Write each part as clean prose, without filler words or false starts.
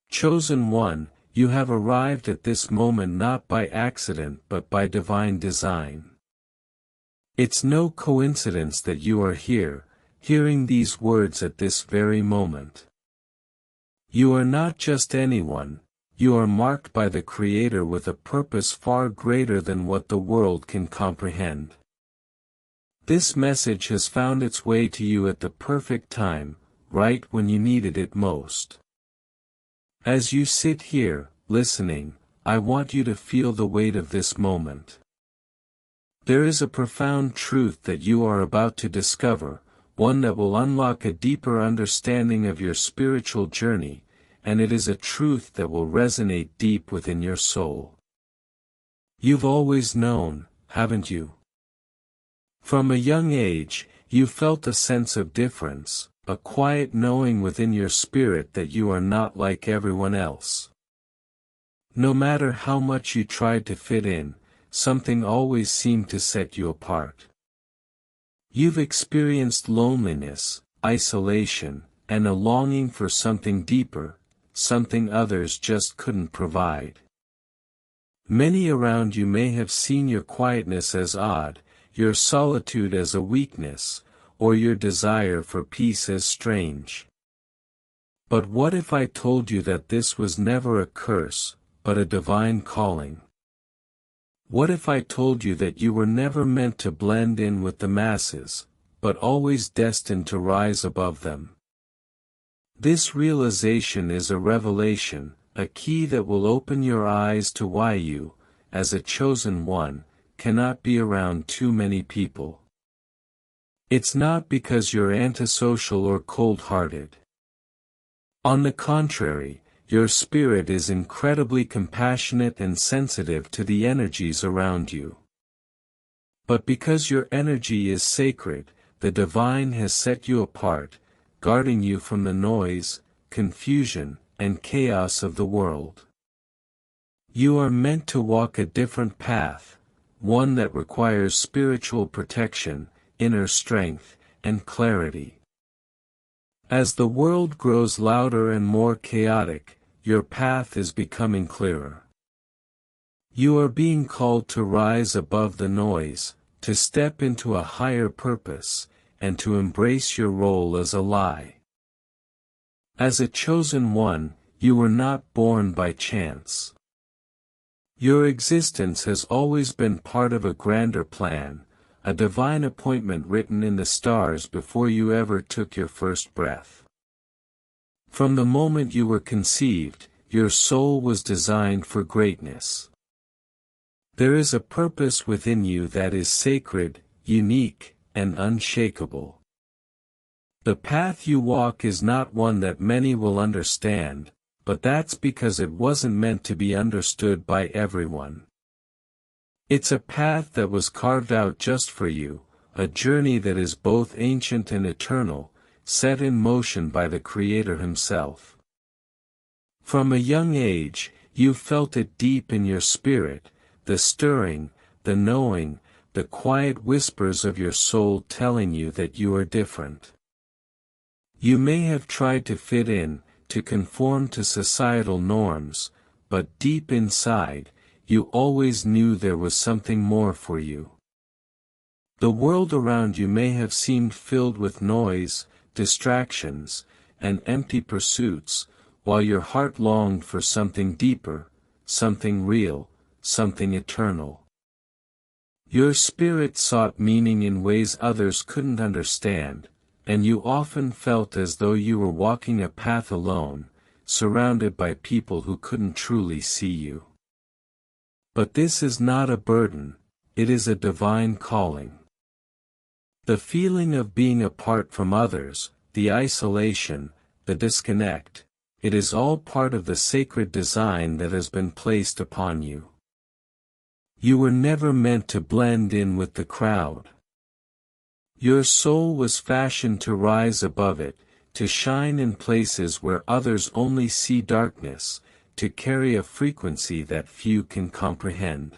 Chosen one, you have arrived at this moment not by accident but by divine design. It's no coincidence that you are here, hearing these words at this very moment. You are not just anyone, you are marked by the Creator with a purpose far greater than what the world can comprehend. This message has found its way to you at the perfect time, right when you needed it most. As you sit here, listening, I want you to feel the weight of this moment. There is a profound truth that you are about to discover, one that will unlock a deeper understanding of your spiritual journey, and it is a truth that will resonate deep within your soul. You've always known, haven't you? From a young age, you felt a sense of difference, a quiet knowing within your spirit that you are not like everyone else. No matter how much you tried to fit in, something always seemed to set you apart. You've experienced loneliness, isolation, and a longing for something deeper, something others just couldn't provide. Many around you may have seen your quietness as odd, your solitude as a weakness, or your desire for peace as strange. But what if I told you that this was never a curse, but a divine calling? What if I told you that you were never meant to blend in with the masses, but always destined to rise above them? This realization is a revelation, a key that will open your eyes to why you, as a chosen one, cannot be around too many people. It's not because you're antisocial or cold-hearted. On the contrary, your spirit is incredibly compassionate and sensitive to the energies around you. But because your energy is sacred, the divine has set you apart, guarding you from the noise, confusion, and chaos of the world. You are meant to walk a different path, one that requires spiritual protection, inner strength, and clarity. As the world grows louder and more chaotic, your path is becoming clearer. You are being called to rise above the noise, to step into a higher purpose, and to embrace your role as a light. As a chosen one, you were not born by chance. Your existence has always been part of a grander plan, a divine appointment written in the stars before you ever took your first breath. From the moment you were conceived, your soul was designed for greatness. There is a purpose within you that is sacred, unique, and unshakable. The path you walk is not one that many will understand, but that's because it wasn't meant to be understood by everyone. It's a path that was carved out just for you, a journey that is both ancient and eternal, set in motion by the Creator Himself. From a young age, you felt it deep in your spirit, the stirring, the knowing, the quiet whispers of your soul telling you that you are different. You may have tried to fit in, to conform to societal norms, but deep inside, you always knew there was something more for you. The world around you may have seemed filled with noise, distractions, and empty pursuits, while your heart longed for something deeper, something real, something eternal. Your spirit sought meaning in ways others couldn't understand, and you often felt as though you were walking a path alone, surrounded by people who couldn't truly see you. But this is not a burden, it is a divine calling. The feeling of being apart from others, the isolation, the disconnect, it is all part of the sacred design that has been placed upon you. You were never meant to blend in with the crowd. Your soul was fashioned to rise above it, to shine in places where others only see darkness, to carry a frequency that few can comprehend.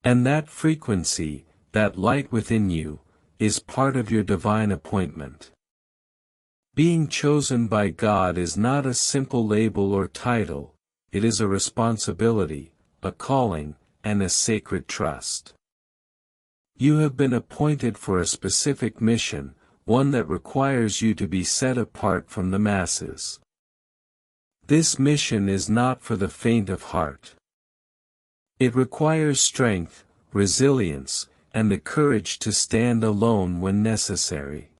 And that frequency, that light within you, is part of your divine appointment. Being chosen by God is not a simple label or title, it is a responsibility, a calling, and a sacred trust. You have been appointed for a specific mission, one that requires you to be set apart from the masses. This mission is not for the faint of heart. It requires strength, resilience, and the courage to stand alone when necessary.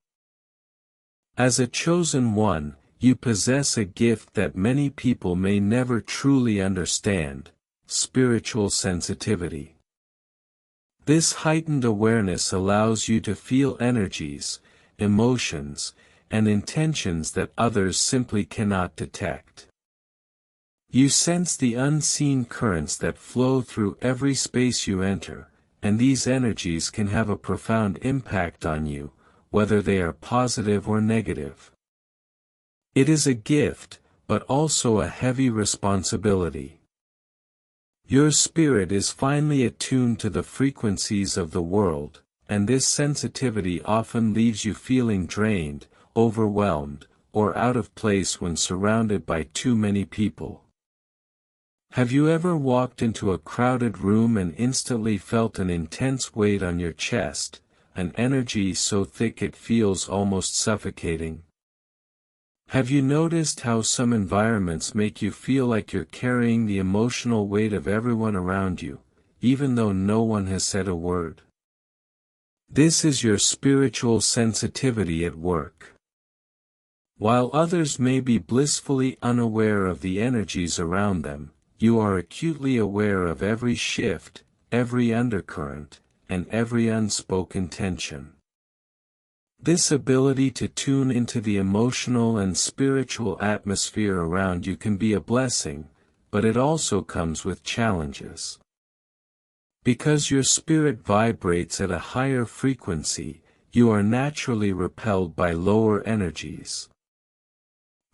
As a chosen one, you possess a gift that many people may never truly understand: spiritual sensitivity. This heightened awareness allows you to feel energies, emotions, and intentions that others simply cannot detect. You sense the unseen currents that flow through every space you enter, and these energies can have a profound impact on you, whether they are positive or negative. It is a gift, but also a heavy responsibility. Your spirit is finely attuned to the frequencies of the world, and this sensitivity often leaves you feeling drained, overwhelmed, or out of place when surrounded by too many people. Have you ever walked into a crowded room and instantly felt an intense weight on your chest, an energy so thick it feels almost suffocating? Have you noticed how some environments make you feel like you're carrying the emotional weight of everyone around you, even though no one has said a word? This is your spiritual sensitivity at work. While others may be blissfully unaware of the energies around them, you are acutely aware of every shift, every undercurrent, and every unspoken tension. This ability to tune into the emotional and spiritual atmosphere around you can be a blessing, but it also comes with challenges. Because your spirit vibrates at a higher frequency, you are naturally repelled by lower energies.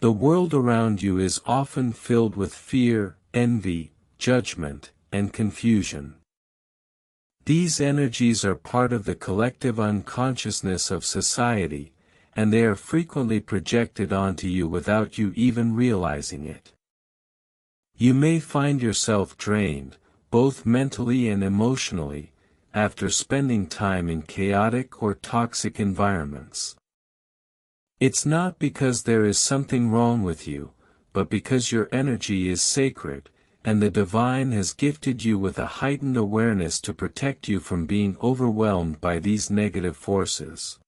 The world around you is often filled with fear, envy, judgment, and confusion. These energies are part of the collective unconsciousness of society, and they are frequently projected onto you without you even realizing it. You may find yourself drained, both mentally and emotionally, after spending time in chaotic or toxic environments. It's not because there is something wrong with you, but because your energy is sacred, and the divine has gifted you with a heightened awareness to protect you from being overwhelmed by these negative forces.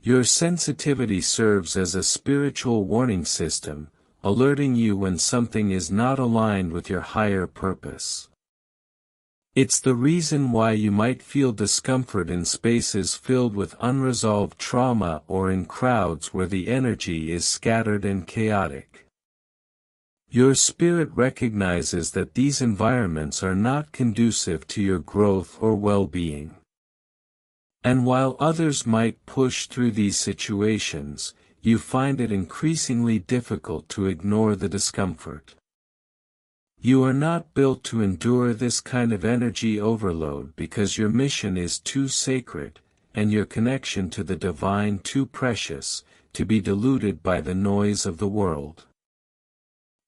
Your sensitivity serves as a spiritual warning system, alerting you when something is not aligned with your higher purpose. It's the reason why you might feel discomfort in spaces filled with unresolved trauma or in crowds where the energy is scattered and chaotic. Your spirit recognizes that these environments are not conducive to your growth or well-being. And while others might push through these situations, you find it increasingly difficult to ignore the discomfort. You are not built to endure this kind of energy overload because your mission is too sacred, and your connection to the divine too precious, to be diluted by the noise of the world.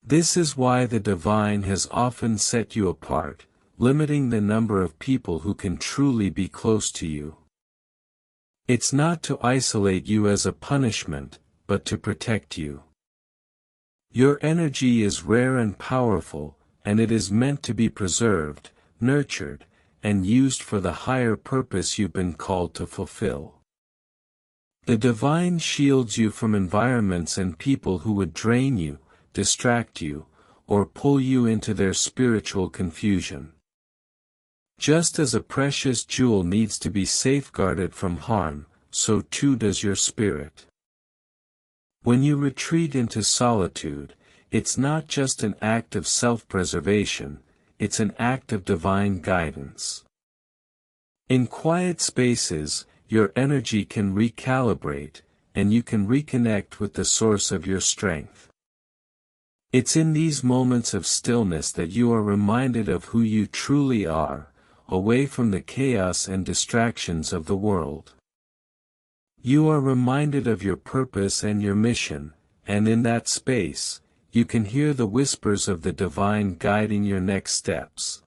This is why the divine has often set you apart, limiting the number of people who can truly be close to you. It's not to isolate you as a punishment, but to protect you. Your energy is rare and powerful, and it is meant to be preserved, nurtured, and used for the higher purpose you've been called to fulfill. The divine shields you from environments and people who would drain you, distract you, or pull you into their spiritual confusion. Just as a precious jewel needs to be safeguarded from harm, so too does your spirit. When you retreat into solitude, it's not just an act of self-preservation, it's an act of divine guidance. In quiet spaces, your energy can recalibrate, and you can reconnect with the source of your strength. It's in these moments of stillness that you are reminded of who you truly are, away from the chaos and distractions of the world. You are reminded of your purpose and your mission, and in that space, you can hear the whispers of the divine guiding your next steps.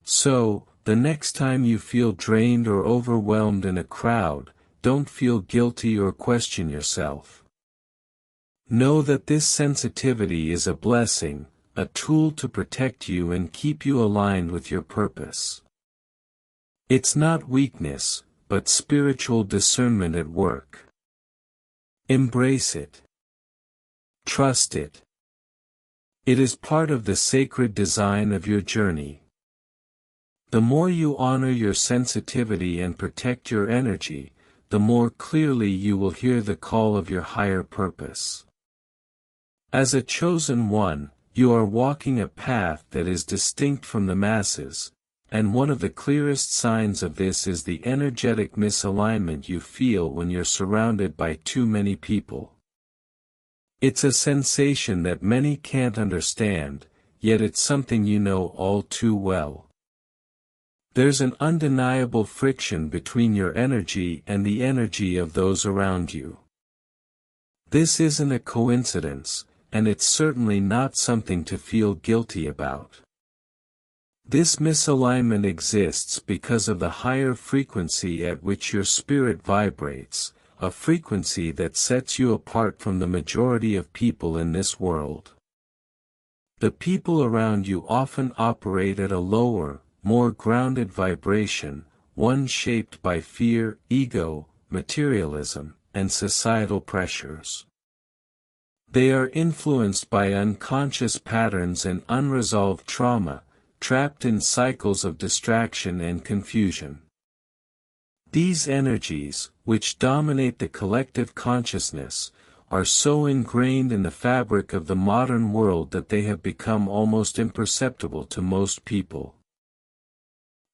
So, the next time you feel drained or overwhelmed in a crowd, don't feel guilty or question yourself. Know that this sensitivity is a blessing, a tool to protect you and keep you aligned with your purpose. It's not weakness, but spiritual discernment at work. Embrace it. Trust it. It is part of the sacred design of your journey. The more you honor your sensitivity and protect your energy, the more clearly you will hear the call of your higher purpose. As a chosen one, you are walking a path that is distinct from the masses, and one of the clearest signs of this is the energetic misalignment you feel when you're surrounded by too many people. It's a sensation that many can't understand, yet it's something you know all too well. There's an undeniable friction between your energy and the energy of those around you. This isn't a coincidence, and it's certainly not something to feel guilty about. This misalignment exists because of the higher frequency at which your spirit vibrates, a frequency that sets you apart from the majority of people in this world. The people around you often operate at a lower, more grounded vibration, one shaped by fear, ego, materialism, and societal pressures. They are influenced by unconscious patterns and unresolved trauma, trapped in cycles of distraction and confusion. These energies, which dominate the collective consciousness, are so ingrained in the fabric of the modern world that they have become almost imperceptible to most people.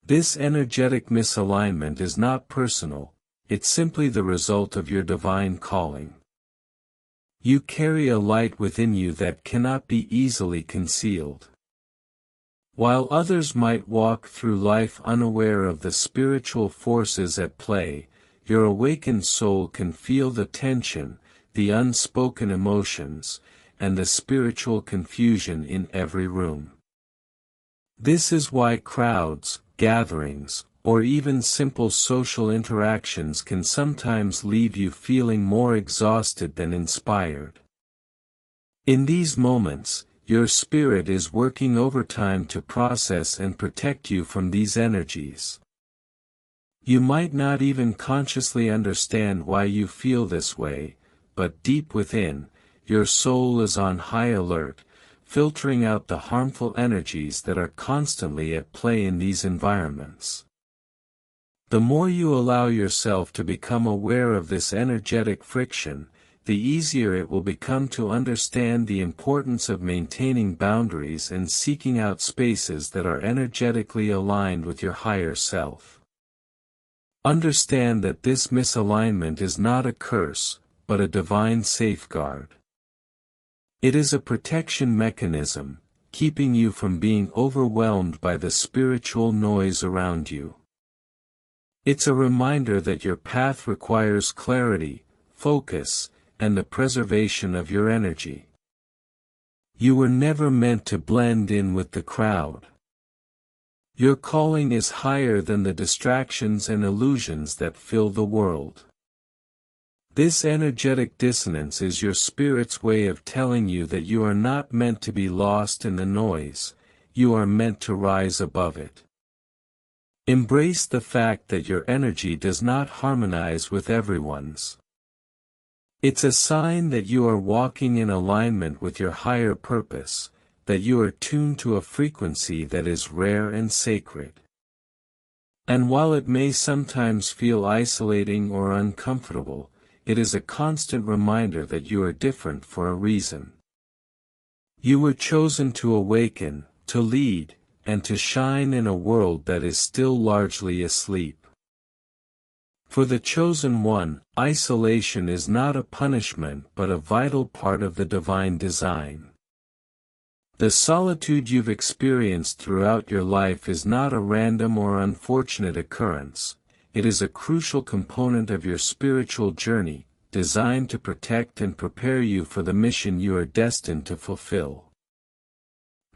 This energetic misalignment is not personal, it's simply the result of your divine calling. You carry a light within you that cannot be easily concealed. While others might walk through life unaware of the spiritual forces at play, your awakened soul can feel the tension, the unspoken emotions, and the spiritual confusion in every room. This is why crowds, gatherings, or even simple social interactions can sometimes leave you feeling more exhausted than inspired. In these moments, your spirit is working overtime to process and protect you from these energies. You might not even consciously understand why you feel this way, but deep within, your soul is on high alert, filtering out the harmful energies that are constantly at play in these environments. The more you allow yourself to become aware of this energetic friction, the easier it will become to understand the importance of maintaining boundaries and seeking out spaces that are energetically aligned with your higher self. Understand that this misalignment is not a curse, but a divine safeguard. It is a protection mechanism, keeping you from being overwhelmed by the spiritual noise around you. It's a reminder that your path requires clarity, focus, and the preservation of your energy. You were never meant to blend in with the crowd. Your calling is higher than the distractions and illusions that fill the world. This energetic dissonance is your spirit's way of telling you that you are not meant to be lost in the noise, you are meant to rise above it. Embrace the fact that your energy does not harmonize with everyone's. It's a sign that you are walking in alignment with your higher purpose, that you are tuned to a frequency that is rare and sacred. And while it may sometimes feel isolating or uncomfortable, it is a constant reminder that you are different for a reason. You were chosen to awaken, to lead, and to shine in a world that is still largely asleep. For the chosen one, isolation is not a punishment but a vital part of the divine design. The solitude you've experienced throughout your life is not a random or unfortunate occurrence, it is a crucial component of your spiritual journey, designed to protect and prepare you for the mission you are destined to fulfill.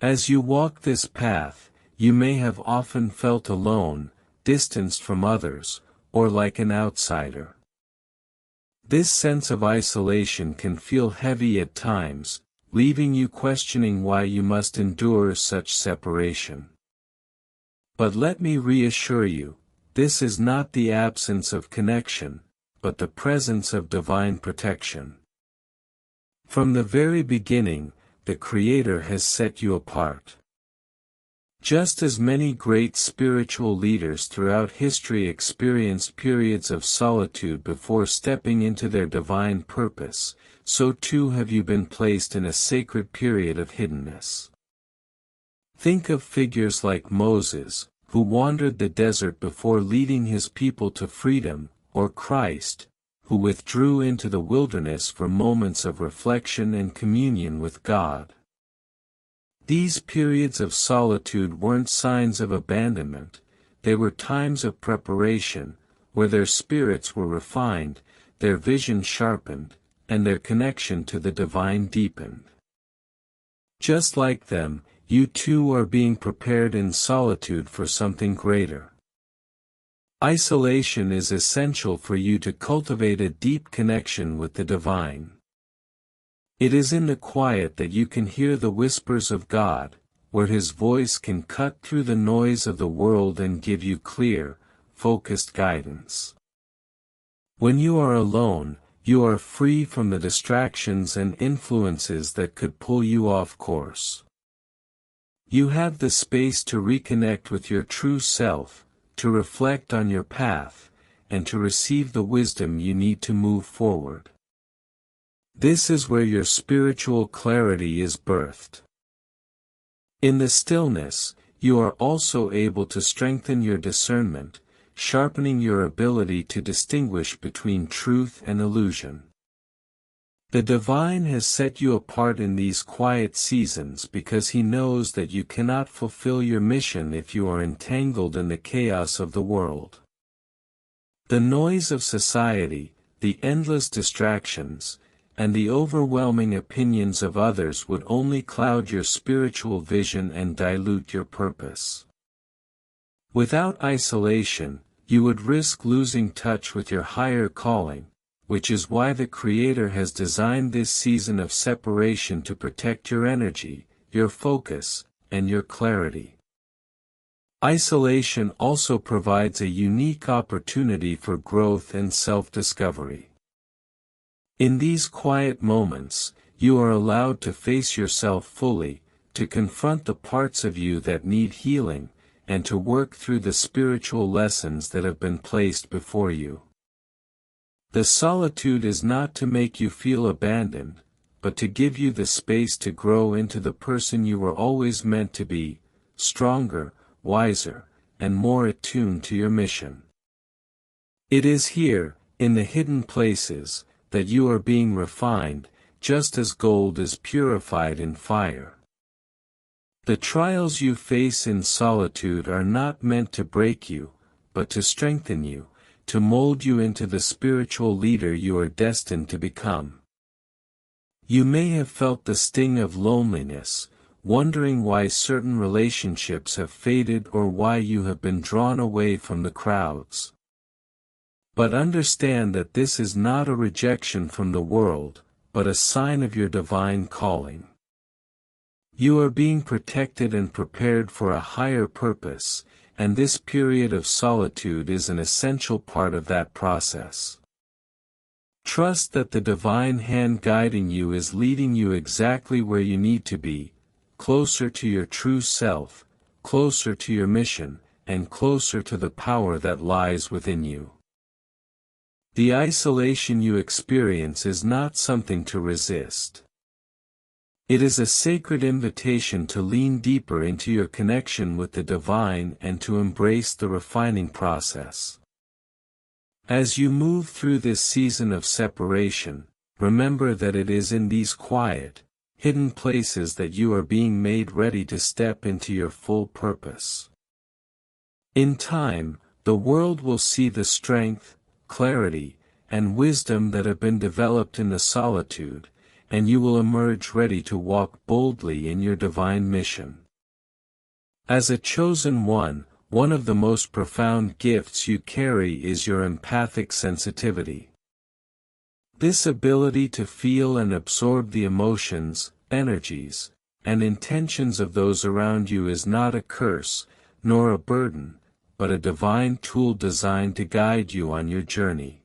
As you walk this path, you may have often felt alone, distanced from others, or like an outsider. This sense of isolation can feel heavy at times, leaving you questioning why you must endure such separation. But let me reassure you, this is not the absence of connection, but the presence of divine protection. From the very beginning, the Creator has set you apart. Just as many great spiritual leaders throughout history experienced periods of solitude before stepping into their divine purpose, so too have you been placed in a sacred period of hiddenness. Think of figures like Moses, who wandered the desert before leading his people to freedom, or Christ, who withdrew into the wilderness for moments of reflection and communion with God. These periods of solitude weren't signs of abandonment, they were times of preparation, where their spirits were refined, their vision sharpened, and their connection to the divine deepened. Just like them, you too are being prepared in solitude for something greater. Isolation is essential for you to cultivate a deep connection with the divine. It is in the quiet that you can hear the whispers of God, where His voice can cut through the noise of the world and give you clear, focused guidance. When you are alone, you are free from the distractions and influences that could pull you off course. You have the space to reconnect with your true self, to reflect on your path, and to receive the wisdom you need to move forward. This is where your spiritual clarity is birthed. In the stillness, you are also able to strengthen your discernment, sharpening your ability to distinguish between truth and illusion. The divine has set you apart in these quiet seasons because He knows that you cannot fulfill your mission if you are entangled in the chaos of the world. The noise of society, the endless distractions, and the overwhelming opinions of others would only cloud your spiritual vision and dilute your purpose. Without isolation, you would risk losing touch with your higher calling, which is why the Creator has designed this season of separation to protect your energy, your focus, and your clarity. Isolation also provides a unique opportunity for growth and self-discovery. In these quiet moments, you are allowed to face yourself fully, to confront the parts of you that need healing, and to work through the spiritual lessons that have been placed before you. The solitude is not to make you feel abandoned, but to give you the space to grow into the person you were always meant to be, stronger, wiser, and more attuned to your mission. It is here, in the hidden places, that you are being refined, just as gold is purified in fire. The trials you face in solitude are not meant to break you, but to strengthen you, to mold you into the spiritual leader you are destined to become. You may have felt the sting of loneliness, wondering why certain relationships have faded or why you have been drawn away from the crowds. But understand that this is not a rejection from the world, but a sign of your divine calling. You are being protected and prepared for a higher purpose, and this period of solitude is an essential part of that process. Trust that the divine hand guiding you is leading you exactly where you need to be, closer to your true self, closer to your mission, and closer to the power that lies within you. The isolation you experience is not something to resist. It is a sacred invitation to lean deeper into your connection with the divine and to embrace the refining process. As you move through this season of separation, remember that it is in these quiet, hidden places that you are being made ready to step into your full purpose. In time, the world will see the strength, clarity, and wisdom that have been developed in the solitude, and you will emerge ready to walk boldly in your divine mission. As a chosen one of the most profound gifts you carry is your empathic sensitivity. This ability to feel and absorb the emotions, energies, and intentions of those around you is not a curse, nor a burden, but a divine tool designed to guide you on your journey.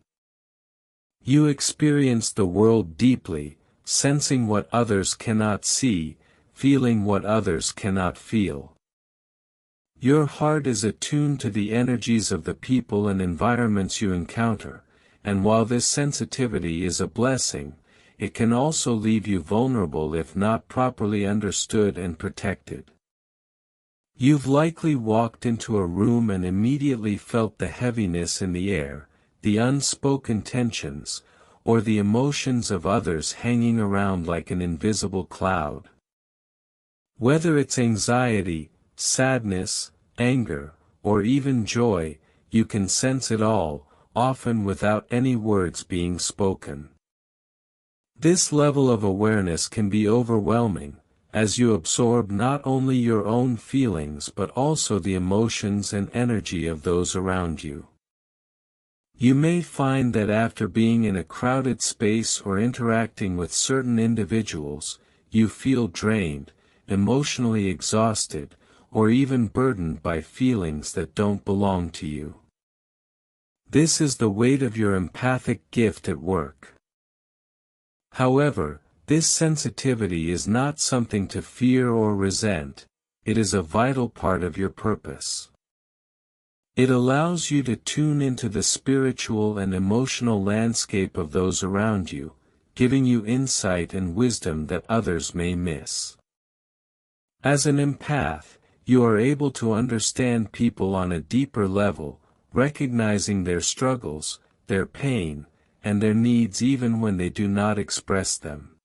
You experience the world deeply, sensing what others cannot see, feeling what others cannot feel. Your heart is attuned to the energies of the people and environments you encounter, and while this sensitivity is a blessing, it can also leave you vulnerable if not properly understood and protected. You've likely walked into a room and immediately felt the heaviness in the air, the unspoken tensions, or the emotions of others hanging around like an invisible cloud. Whether it's anxiety, sadness, anger, or even joy, you can sense it all, often without any words being spoken. This level of awareness can be overwhelming, as you absorb not only your own feelings but also the emotions and energy of those around you. You may find that after being in a crowded space or interacting with certain individuals, you feel drained, emotionally exhausted, or even burdened by feelings that don't belong to you. This is the weight of your empathic gift at work. However, this sensitivity is not something to fear or resent, it is a vital part of your purpose. It allows you to tune into the spiritual and emotional landscape of those around you, giving you insight and wisdom that others may miss. As an empath, you are able to understand people on a deeper level, recognizing their struggles, their pain, and their needs even when they do not express them.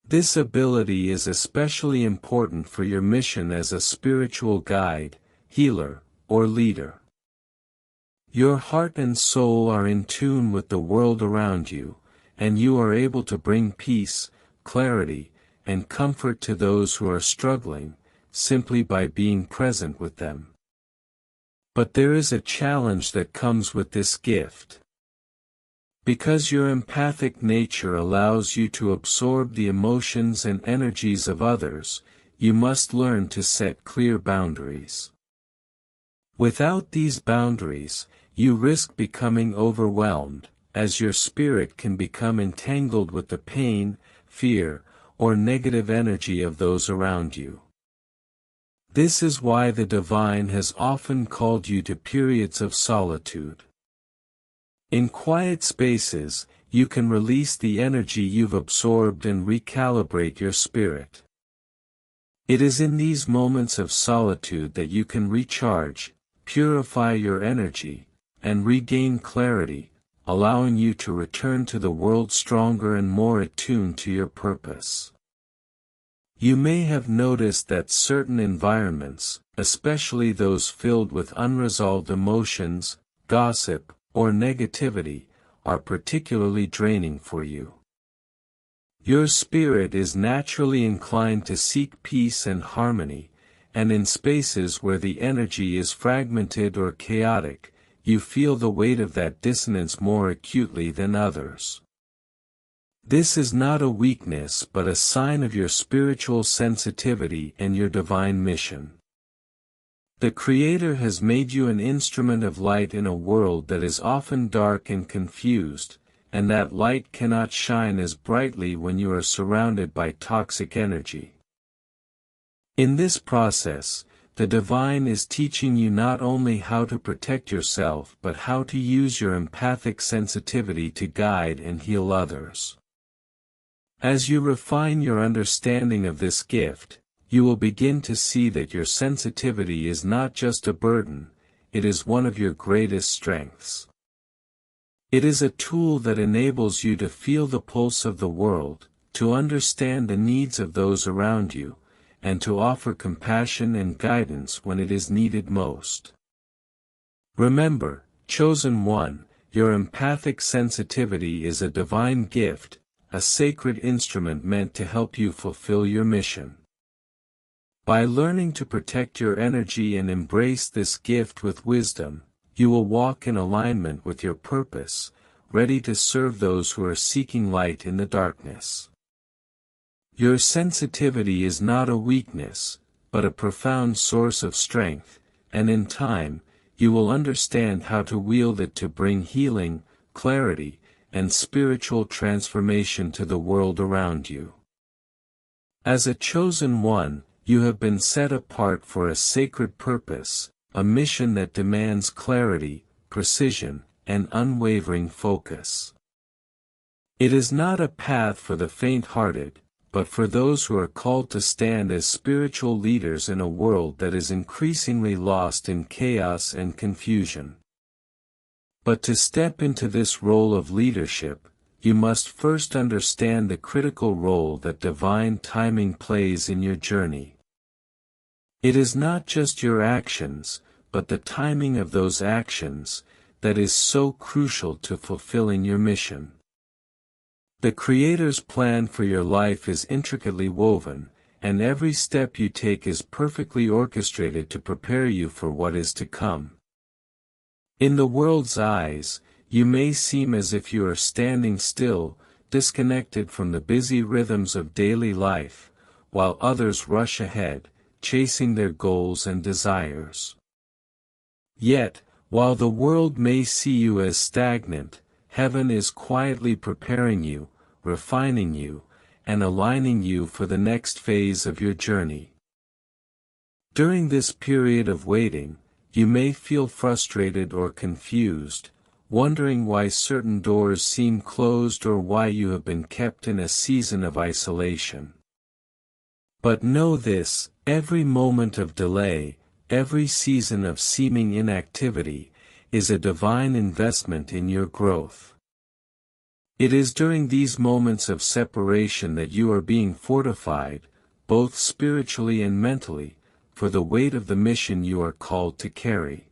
This ability is especially important for your mission as a spiritual guide, healer, or leader. Your heart and soul are in tune with the world around you, and you are able to bring peace, clarity, and comfort to those who are struggling, simply by being present with them. But there is a challenge that comes with this gift. Because your empathic nature allows you to absorb the emotions and energies of others, you must learn to set clear boundaries. Without these boundaries, you risk becoming overwhelmed, as your spirit can become entangled with the pain, fear, or negative energy of those around you. This is why the divine has often called you to periods of solitude. In quiet spaces, you can release the energy you've absorbed and recalibrate your spirit. It is in these moments of solitude that you can recharge, purify your energy, and regain clarity, allowing you to return to the world stronger and more attuned to your purpose. You may have noticed that certain environments, especially those filled with unresolved emotions, gossip, or negativity, are particularly draining for you. Your spirit is naturally inclined to seek peace and harmony, and in spaces where the energy is fragmented or chaotic, you feel the weight of that dissonance more acutely than others. This is not a weakness but a sign of your spiritual sensitivity and your divine mission. The Creator has made you an instrument of light in a world that is often dark and confused, and that light cannot shine as brightly when you are surrounded by toxic energy. In this process, the divine is teaching you not only how to protect yourself but how to use your empathic sensitivity to guide and heal others. As you refine your understanding of this gift, you will begin to see that your sensitivity is not just a burden, it is one of your greatest strengths. It is a tool that enables you to feel the pulse of the world, to understand the needs of those around you, and to offer compassion and guidance when it is needed most. Remember, chosen one, your empathic sensitivity is a divine gift, a sacred instrument meant to help you fulfill your mission. By learning to protect your energy and embrace this gift with wisdom, you will walk in alignment with your purpose, ready to serve those who are seeking light in the darkness. Your sensitivity is not a weakness, but a profound source of strength, and in time, you will understand how to wield it to bring healing, clarity, and spiritual transformation to the world around you. As a chosen one, you have been set apart for a sacred purpose, a mission that demands clarity, precision, and unwavering focus. It is not a path for the faint-hearted, but for those who are called to stand as spiritual leaders in a world that is increasingly lost in chaos and confusion. But to step into this role of leadership, you must first understand the critical role that divine timing plays in your journey. It is not just your actions, but the timing of those actions, that is so crucial to fulfilling your mission. The Creator's plan for your life is intricately woven, and every step you take is perfectly orchestrated to prepare you for what is to come. In the world's eyes, you may seem as if you are standing still, disconnected from the busy rhythms of daily life, while others rush ahead, chasing their goals and desires. Yet, while the world may see you as stagnant, heaven is quietly preparing you, refining you, and aligning you for the next phase of your journey. During this period of waiting, you may feel frustrated or confused, wondering why certain doors seem closed or why you have been kept in a season of isolation. But know this, every moment of delay, every season of seeming inactivity, is a divine investment in your growth. It is during these moments of separation that you are being fortified, both spiritually and mentally, for the weight of the mission you are called to carry.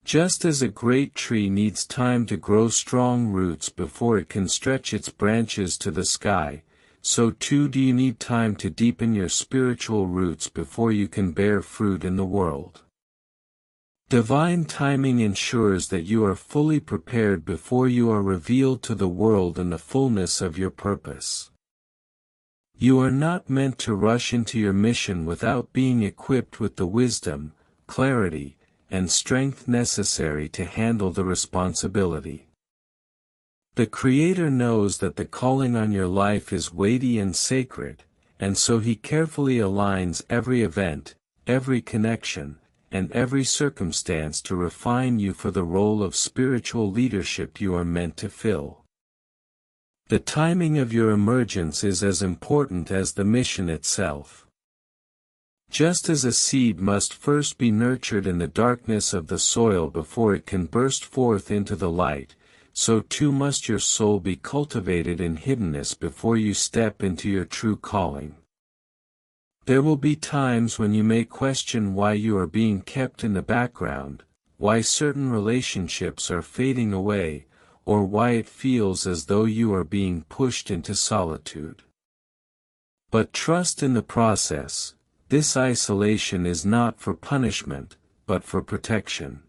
Just as a great tree needs time to grow strong roots before it can stretch its branches to the sky, so too do you need time to deepen your spiritual roots before you can bear fruit in the world. Divine timing ensures that you are fully prepared before you are revealed to the world in the fullness of your purpose. You are not meant to rush into your mission without being equipped with the wisdom, clarity, and strength necessary to handle the responsibility. The Creator knows that the calling on your life is weighty and sacred, and so He carefully aligns every event, every connection, and every circumstance to refine you for the role of spiritual leadership you are meant to fill. The timing of your emergence is as important as the mission itself. Just as a seed must first be nurtured in the darkness of the soil before it can burst forth into the light, so too must your soul be cultivated in hiddenness before you step into your true calling. There will be times when you may question why you are being kept in the background, why certain relationships are fading away, or why it feels as though you are being pushed into solitude. But trust in the process. This isolation is not for punishment, but for protection.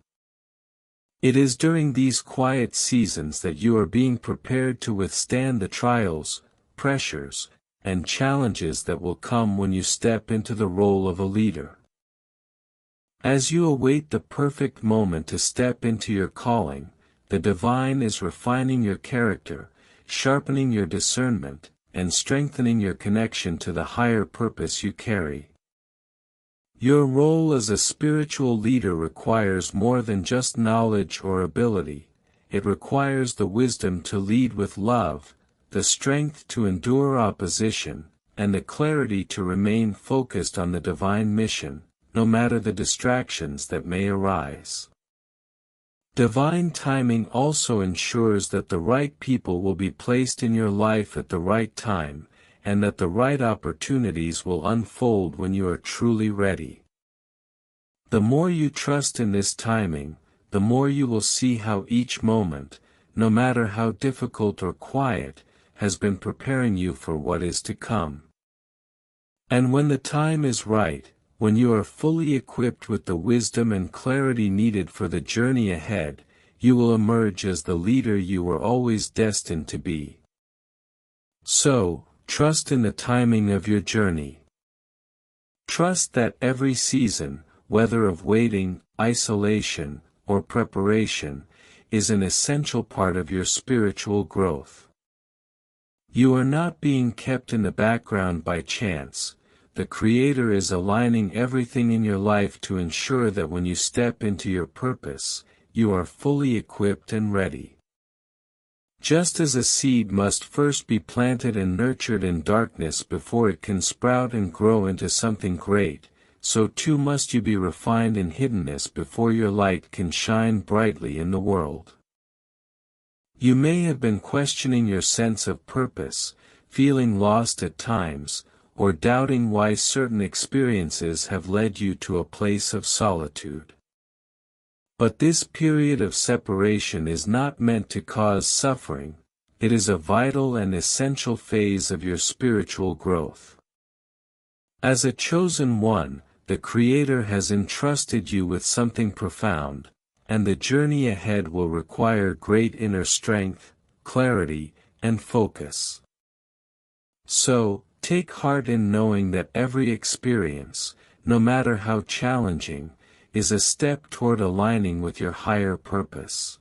It is during these quiet seasons that you are being prepared to withstand the trials, pressures, and challenges that will come when you step into the role of a leader. As you await the perfect moment to step into your calling, the divine is refining your character, sharpening your discernment, and strengthening your connection to the higher purpose you carry. Your role as a spiritual leader requires more than just knowledge or ability. It requires the wisdom to lead with love, the strength to endure opposition, and the clarity to remain focused on the divine mission, no matter the distractions that may arise. Divine timing also ensures that the right people will be placed in your life at the right time, and that the right opportunities will unfold when you are truly ready. The more you trust in this timing, the more you will see how each moment, no matter how difficult or quiet, has been preparing you for what is to come. And when the time is right, when you are fully equipped with the wisdom and clarity needed for the journey ahead, you will emerge as the leader you were always destined to be. So, trust in the timing of your journey. Trust that every season, whether of waiting, isolation, or preparation, is an essential part of your spiritual growth. You are not being kept in the background by chance. The Creator is aligning everything in your life to ensure that when you step into your purpose, you are fully equipped and ready. Just as a seed must first be planted and nurtured in darkness before it can sprout and grow into something great, so too must you be refined in hiddenness before your light can shine brightly in the world. You may have been questioning your sense of purpose, feeling lost at times, or doubting why certain experiences have led you to a place of solitude. But this period of separation is not meant to cause suffering, it is a vital and essential phase of your spiritual growth. As a chosen one, the Creator has entrusted you with something profound, and the journey ahead will require great inner strength, clarity, and focus. So, take heart in knowing that every experience, no matter how challenging, is a step toward aligning with your higher purpose.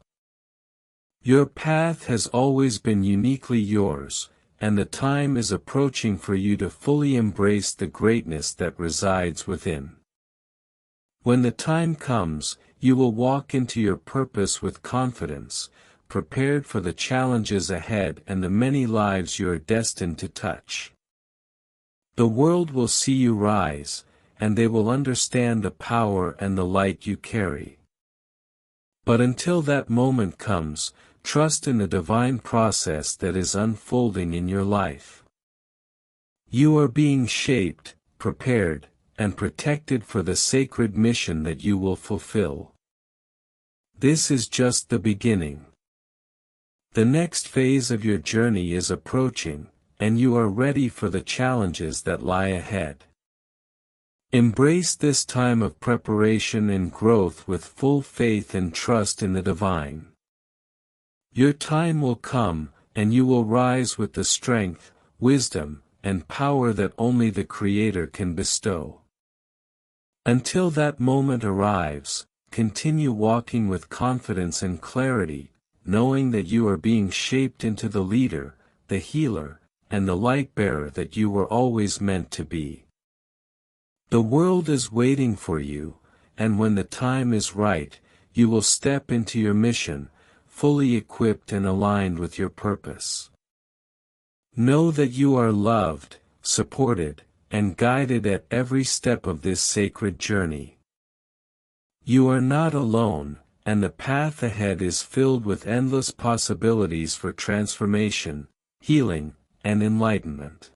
Your path has always been uniquely yours, and the time is approaching for you to fully embrace the greatness that resides within. When the time comes, you will walk into your purpose with confidence, prepared for the challenges ahead and the many lives you are destined to touch. The world will see you rise, and they will understand the power and the light you carry. But until that moment comes, trust in the divine process that is unfolding in your life. You are being shaped, prepared, and protected for the sacred mission that you will fulfill. This is just the beginning. The next phase of your journey is approaching, and you are ready for the challenges that lie ahead. Embrace this time of preparation and growth with full faith and trust in the divine. Your time will come, and you will rise with the strength, wisdom, and power that only the Creator can bestow. Until that moment arrives, continue walking with confidence and clarity, knowing that you are being shaped into the leader, the healer, and the light-bearer that you were always meant to be. The world is waiting for you, and when the time is right, you will step into your mission, fully equipped and aligned with your purpose. Know that you are loved, supported, and guided at every step of this sacred journey. You are not alone, and the path ahead is filled with endless possibilities for transformation, healing, and enlightenment.